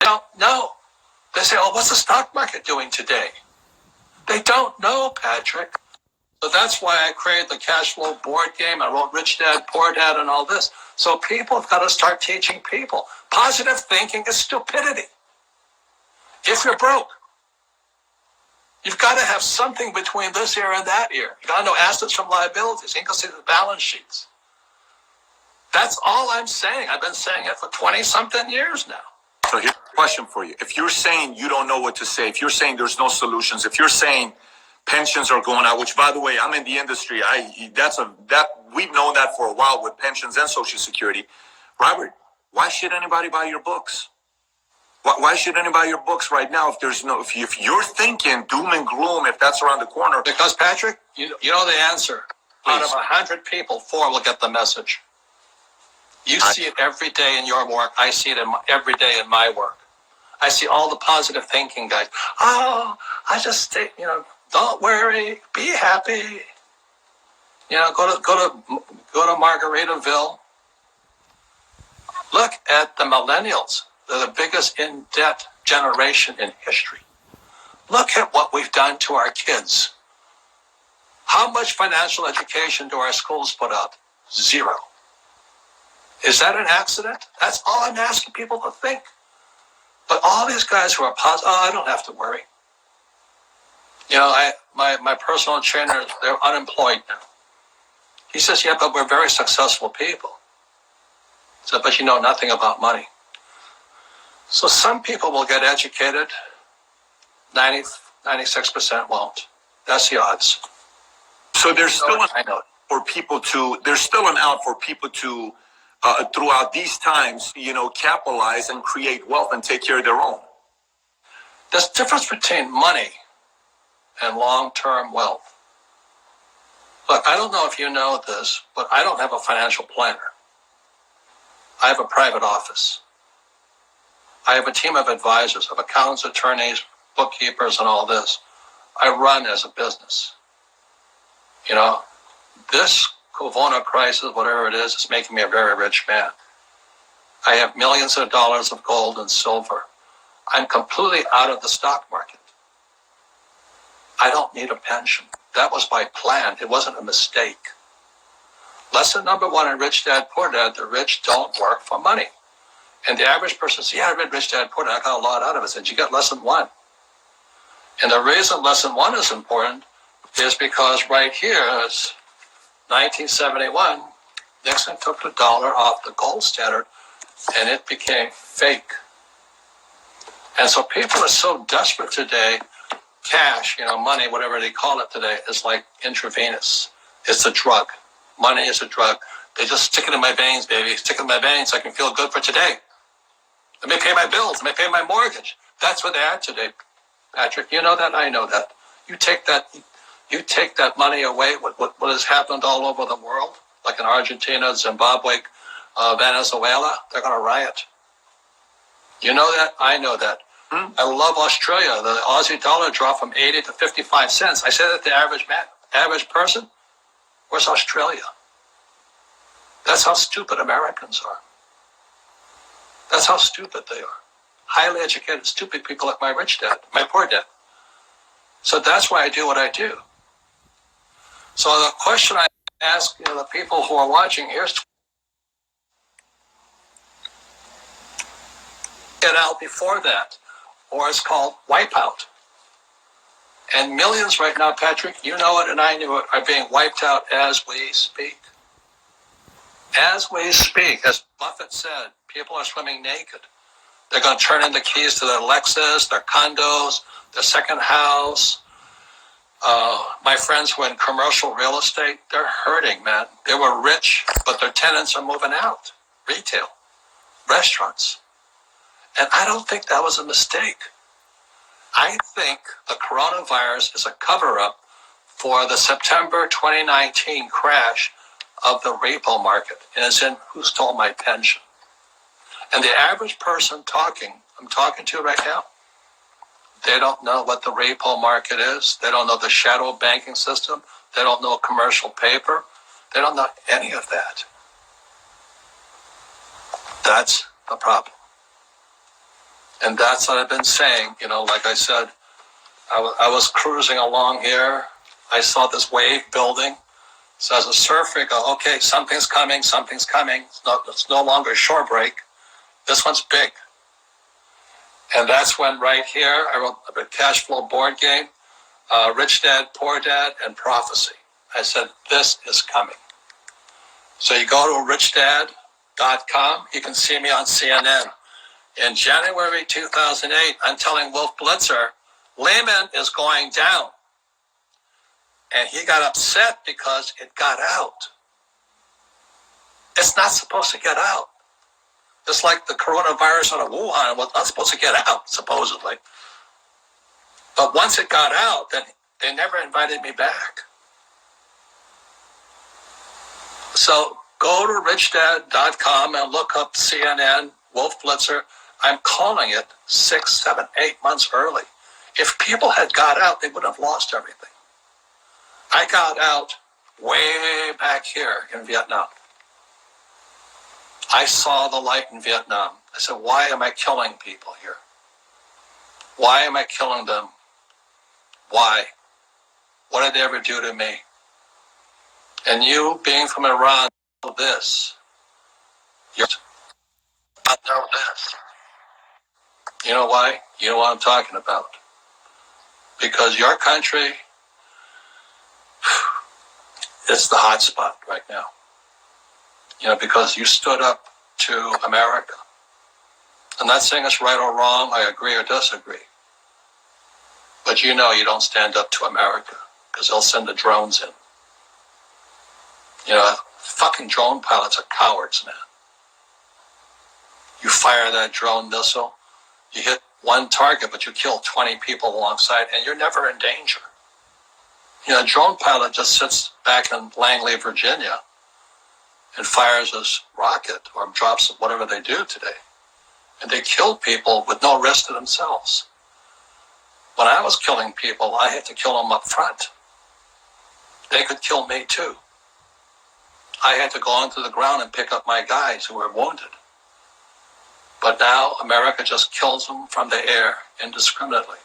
They don't know. They say, oh, what's the stock market doing today? They don't know, Patrick. So that's why I created the cash flow board game. I wrote Rich Dad, Poor Dad, and all this. So people have got to start teaching people. Positive thinking is stupidity. If you're broke, you've got to have something between this ear and that ear. You've got to know assets from liabilities. You can see the balance sheets. That's all I'm saying. I've been saying it for 20-something years now. So here's a question for you. If you're saying you don't know what to say, if you're saying there's no solutions, if you're saying pensions are going out, which, by the way, I'm in the industry. We've known that for a while with pensions and Social Security. Robert, why should anybody buy your books? Why should anybody buy your books right now if you're thinking doom and gloom, if that's around the corner? Because, Patrick, you know the answer. Please. Out of 100 people, 4 will get the message. You see it every day in your work. I see it every day in my work. I see all the positive thinking guys. Oh, I just stay, don't worry, be happy. Go to Margaritaville. Look at the millennials. They're the biggest in-debt generation in history. Look at what we've done to our kids. How much financial education do our schools put out? 0. Is that an accident? That's all I'm asking people to think. But all these guys who are positive, I don't have to worry. My personal trainer, they're unemployed now. He says, yeah, but we're very successful people. I said, but you know nothing about money. So some people will get educated, 96% won't. That's the odds. So there's still an out for people to, throughout these times, capitalize and create wealth and take care of their own. There's a difference between money and long-term wealth. Look, I don't know if you know this, but I don't have a financial planner. I have a private office. I have a team of advisors, of accountants, attorneys, bookkeepers, and all this. I run as a business. This Corona crisis, whatever it is making me a very rich man. I have millions of dollars of gold and silver. I'm completely out of the stock market. I don't need a pension. That was my plan. It wasn't a mistake. Lesson number 1 in Rich Dad, Poor Dad, the rich don't work for money. And the average person says, yeah, I read Rich Dad, Poor Dad, I got a lot out of it. I said, you got lesson 1. And the reason lesson 1 is important is because right here is 1971, Nixon took the dollar off the gold standard and it became fake. And so people are so desperate today. Cash, money, whatever they call it today, is like intravenous. It's a drug. Money is a drug. They just stick it in my veins, baby. Stick it in my veins so I can feel good for today. Let me pay my bills. Let me pay my mortgage. That's what they are today, Patrick. You know that. I know that. You take that money away. What has happened all over the world, like in Argentina, Zimbabwe, Venezuela, they're going to riot. You know that. I know that. I love Australia. The Aussie dollar dropped from 80 to 55 cents. I say that to average person. Where's Australia? That's how stupid Americans are. That's how stupid they are. Highly educated, stupid people like my rich dad, my poor dad. So that's why I do what I do. So the question I ask the people who are watching, here's get out before that, or it's called wipeout. And millions right now, Patrick, you know it and I knew it, are being wiped out as we speak. As we speak, as Buffett said, people are swimming naked. They're going to turn in the keys to their Lexus, their condos, their second house. My friends who are in commercial real estate, they're hurting, man. They were rich, but their tenants are moving out. Retail, restaurants. And I don't think that was a mistake. I think the coronavirus is a cover-up for the September 2019 crash of the repo market. And it's in who stole my pension. And the average person I'm talking to right now, they don't know what the repo market is. They don't know the shadow banking system. They don't know commercial paper. They don't know any of that. That's the problem. And that's what I've been saying. Like I said, I was cruising along here. I saw this wave building. So as a surfer, I go, okay, something's coming. It's no longer a shore break. This one's big. And that's when right here, I wrote a cash flow board game, Rich Dad, Poor Dad, and Prophecy. I said, this is coming. So you go to richdad.com. You can see me on CNN. In January 2008, I'm telling Wolf Blitzer, Lehman is going down. And he got upset because it got out. It's not supposed to get out. Just like the coronavirus out of Wuhan was not supposed to get out, supposedly. But once it got out, then they never invited me back. So go to richdad.com and look up CNN, Wolf Blitzer. I'm calling it 6, 7, 8 months early. If people had got out, they would have lost everything. I got out way back here in Vietnam. I saw the light in Vietnam. I said, why am I killing people here? Why am I killing them? Why? What did they ever do to me? And you, being from Iran, know this. You know this. You know why? You know what I'm talking about. Because your country, it's the hot spot right now. Because you stood up to America. I'm not saying it's right or wrong, I agree or disagree. But you don't stand up to America, because they'll send the drones in. Fucking drone pilots are cowards, man. You fire that drone missile, you hit one target, but you kill 20 people alongside, and you're never in danger. A drone pilot just sits back in Langley, Virginia, and fires his rocket or drops whatever they do today. And they kill people with no risk to themselves. When I was killing people, I had to kill them up front. They could kill me too. I had to go onto the ground and pick up my guys who were wounded. But now America just kills them from the air indiscriminately.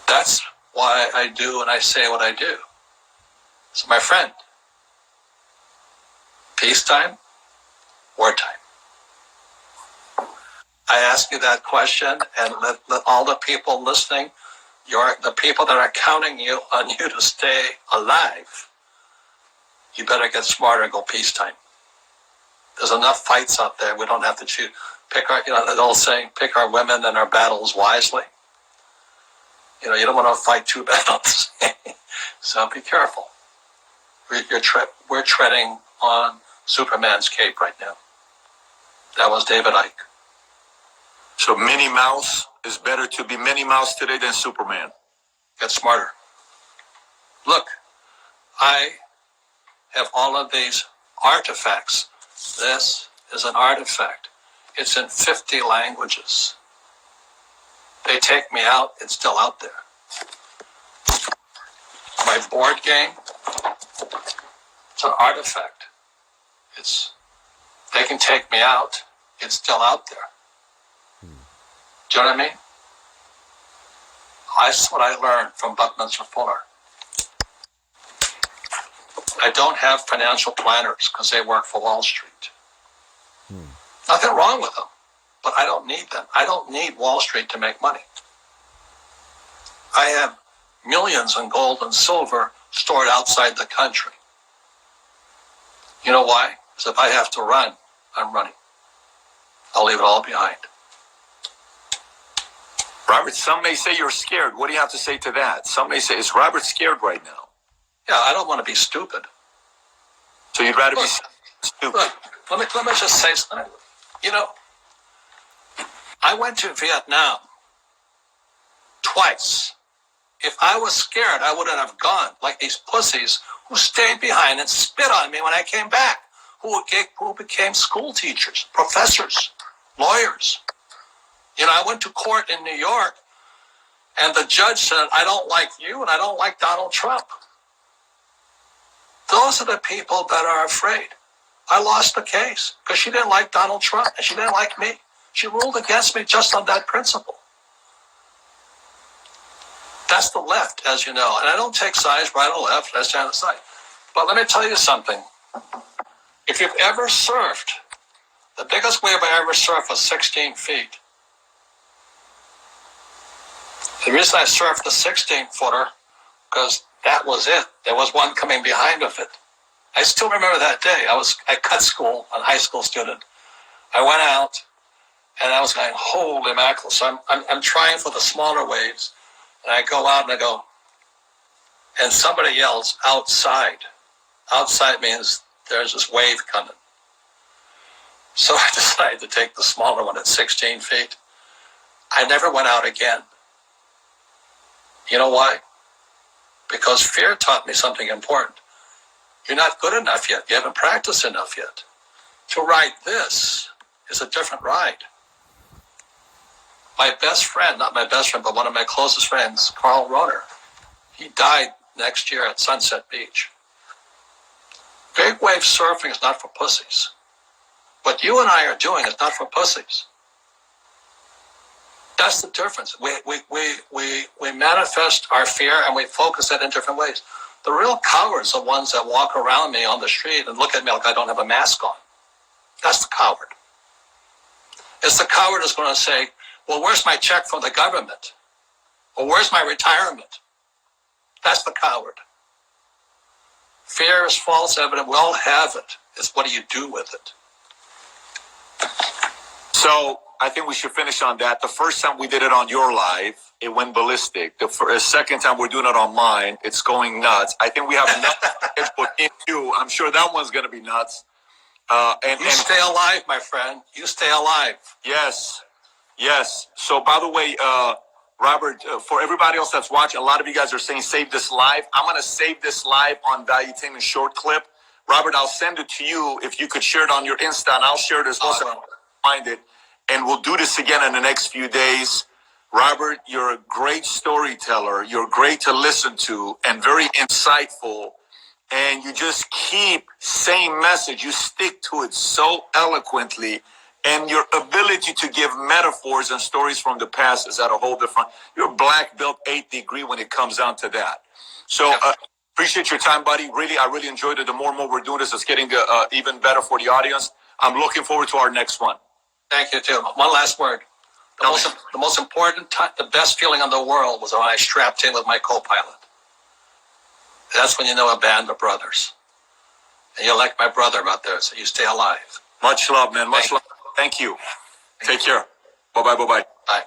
That's why I do and I say what I do. So my friend, peacetime, wartime. I ask you that question, and let all the people listening, the people that are counting on you to stay alive, you better get smarter and go peacetime. There's enough fights out there. We don't have to choose. Pick our, the old saying, pick our women and our battles wisely. You don't want to fight two battles. So be careful. We're treading on Superman's cape right now. That was David Icke. So Minnie Mouse is better to be Minnie Mouse today than Superman. Get smarter. Look, I have all of these artifacts. This is an artifact. It's in 50 languages. They take me out, it's still out there. My board game, it's an artifact. They can take me out, it's still out there. Do you know what I mean? That's what I learned from Buckminster Fuller. I don't have financial planners because they work for Wall Street. Nothing wrong with them, but I don't need them. I don't need Wall Street to make money. I have millions in gold and silver stored outside the country. You know why? Because if I have to run, I'm running. I'll leave it all behind. Robert, some may say you're scared. What do you have to say to that? Some may say, is Robert scared right now? Yeah, I don't want to be stupid. So you'd rather be stupid? Look, let me just say something. I went to Vietnam twice. If I was scared, I wouldn't have gone, like these pussies who stayed behind and spit on me when I came back, who became school teachers, professors, lawyers. I went to court in New York, and the judge said, I don't like you, and I don't like Donald Trump. Those are the people that are afraid. I lost the case because she didn't like Donald Trump, and she didn't like me. She ruled against me just on that principle. That's the left, as you know. And I don't take sides, right or left, I stand aside. But let me tell you something. If you've ever surfed, the biggest wave I ever surfed was 16 feet. The reason I surfed the 16-footer, because that was it. There was one coming behind of it. I still remember that day. I cut school, a high school student. I went out, and I was going, holy mackerel. So I'm trying for the smaller waves, and I go out and I go, and somebody yells, outside. Outside means there's this wave coming. So I decided to take the smaller one at 16 feet. I never went out again. You know why? Because fear taught me something important. You're not good enough yet. You haven't practiced enough yet. To ride this is a different ride. My best friend, not my best friend, but one of my closest friends, Carl Roner, he died next year at Sunset Beach. Big wave surfing is not for pussies. What you and I are doing is not for pussies. That's the difference. We manifest our fear and we focus it in different ways. The real cowards are ones that walk around me on the street and look at me like I don't have a mask on. That's the coward. It's the coward that's going to say, well, where's my check from the government? Or where's my retirement? That's the coward. Fear is false evidence. We all have it. It's what do you do with it? So I think we should finish on that. The first time we did it on your live, it went ballistic. The second time we're doing it on mine, it's going nuts. I think we have enough for you. I'm sure that one's going to be nuts. And stay alive, my friend. You stay alive. Yes. Yes. So, by the way, Robert, for everybody else that's watching, a lot of you guys are saying save this live. I'm going to save this live on Valuetainment short clip. Robert, I'll send it to you if you could share it on your Insta, and I'll share it as well so I can find it. And we'll do this again in the next few days. Robert, you're a great storyteller. You're great to listen to and very insightful. And you just keep same message. You stick to it so eloquently. And your ability to give metaphors and stories from the past is at a whole different. You're black belt 8th degree when it comes down to that. So appreciate your time, buddy. I really enjoyed it. The more and more we're doing this, it's getting even better for the audience. I'm looking forward to our next one. Thank you, too. One last word. The most important time, the best feeling in the world was when I strapped in with my co-pilot. That's when you know a band of brothers. And you're like my brother out there, so you stay alive. Much love, man. Much love. Thank you. Take care. Bye-bye. Bye.